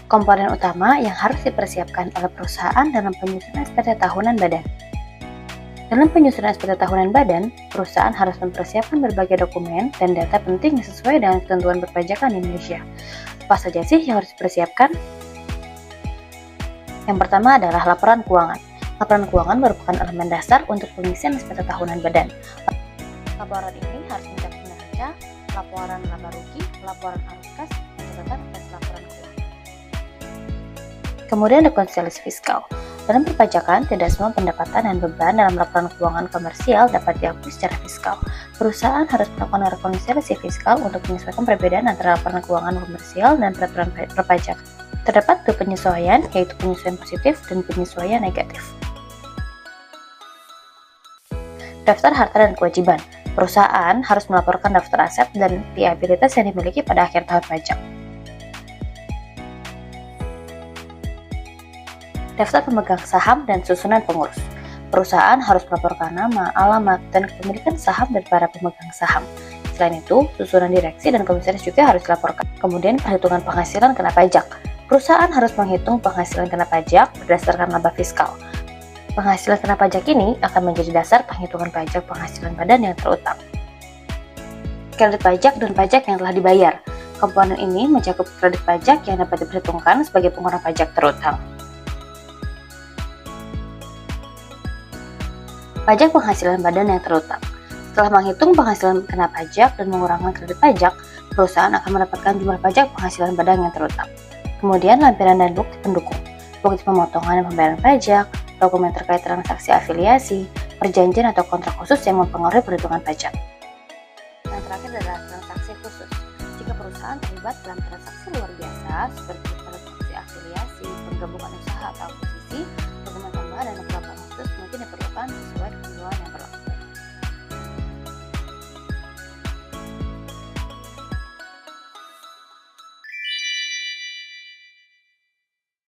Komponen utama yang harus dipersiapkan oleh perusahaan dalam penyusunan SPT tahunan badan. Dalam penyusunan SPT tahunan badan, perusahaan harus mempersiapkan berbagai dokumen dan data penting yang sesuai dengan ketentuan perpajakan di Indonesia. Apa saja sih yang harus dipersiapkan? Yang pertama adalah laporan keuangan. Laporan keuangan merupakan elemen dasar untuk pengisian SPT tahunan badan. Laporan ini harus mencakup neraca, laporan laba rugi, laporan arus kas, dan catatan atas laporan keuangan. Kemudian rekonsiliasi fiskal. Dalam perpajakan, tidak semua pendapatan dan beban dalam laporan keuangan komersial dapat diakui secara fiskal. Perusahaan harus melakukan rekonsiliasi fiskal untuk menyesuaikan perbedaan antara laporan keuangan komersial dan peraturan perpajakan. Terdapat dua penyesuaian, yaitu penyesuaian positif dan penyesuaian negatif. Daftar harta dan kewajiban. Perusahaan harus melaporkan daftar aset dan liabilitas yang dimiliki pada akhir tahun pajak. Daftar pemegang saham dan susunan pengurus. Perusahaan harus melaporkan nama, alamat, dan kepemilikan saham dari para pemegang saham. Selain itu, susunan direksi dan komisaris juga harus dilaporkan. Kemudian, perhitungan penghasilan kena pajak. Perusahaan harus menghitung penghasilan kena pajak berdasarkan laba fiskal. Penghasilan kena pajak ini akan menjadi dasar penghitungan pajak penghasilan badan yang terutang. Kredit pajak dan pajak yang telah dibayar. Komponen ini mencakup kredit pajak yang dapat diperhitungkan sebagai pengeluaran pajak terutang. Pajak penghasilan badan yang terutang. Setelah menghitung penghasilan kena pajak dan mengurangi kredit pajak, perusahaan akan mendapatkan jumlah pajak penghasilan badan yang terutang. Kemudian lampiran dan bukti pendukung, bukti pemotongan dan pembayaran pajak, dokumen terkait transaksi afiliasi, perjanjian atau kontrak khusus yang mempengaruhi perhitungan pajak. Yang terakhir adalah transaksi khusus. Jika perusahaan terlibat dalam transaksi luar biasa seperti transaksi afiliasi, penggabungan usaha atau